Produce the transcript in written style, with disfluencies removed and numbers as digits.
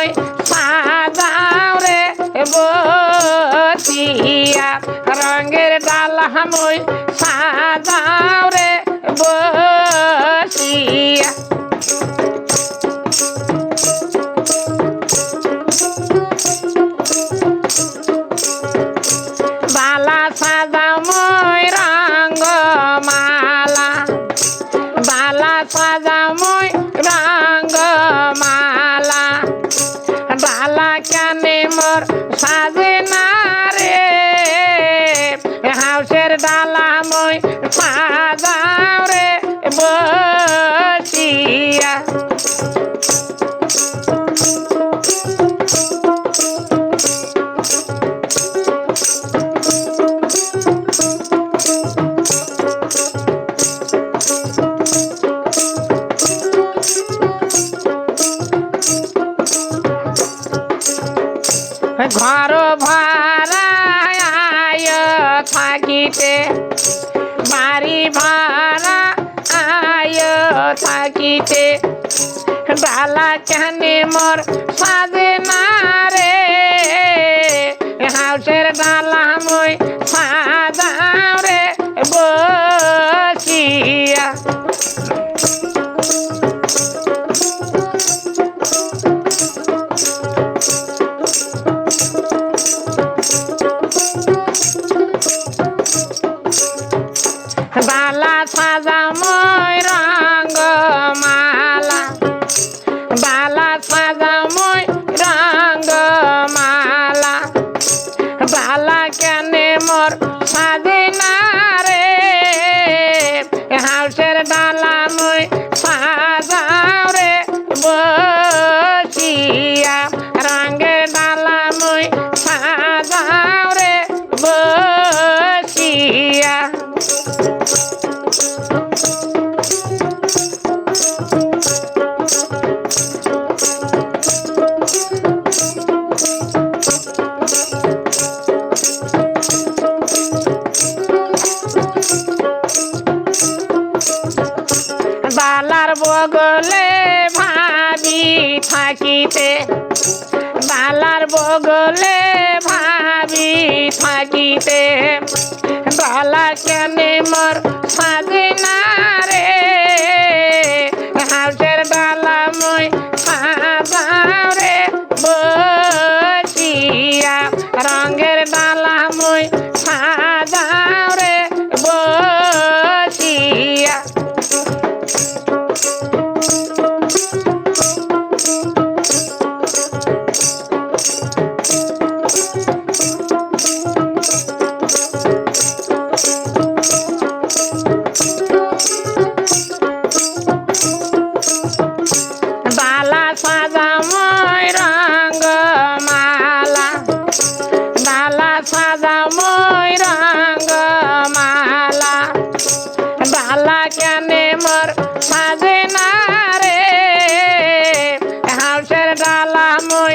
মই সাজাও রে বসিয়া রঙের ডালা মই সাজাও রে বসিয়া বালা সাজাও মই রঙ্গমালা বালা সাজাও মই রঙ্গমালা ডালা কেনে মোর সাজে না রে হাউসের ডালা মই সাজাও রে বসিয়া ঘর ভাড়ায় থাকিতে বাড়ি ভাড়া আয় থাকিতে ডালা কেনে মোর সাজে না রে হাউসের ডালা মই সাজাও রে বসিয়া বালা সাজাও মই রঙ্গমালা বালা সাজাও মই রঙ্গমালা বালা কেনে মোর সাজে না রে হাউসের ডালা মই সাজাও রে বসিয়া রঙের ডালা মই সাজাও রে বসিয়া বালার বগলে ভাবি থাকিতে বালার বগলে ভাবি থাকিতে বালা কেনে মোর সাজে না রে হাউসের ডালা মই সাজাও রে বসিয়া রঙের ডালা মই সাজাও রে বসিয়া বালা সাজাও মই রঙ্গমালা বালা সাজাও মই রঙ্গমালা ডালা কেনে মোর সাজে না রে হাউসের ডালা মই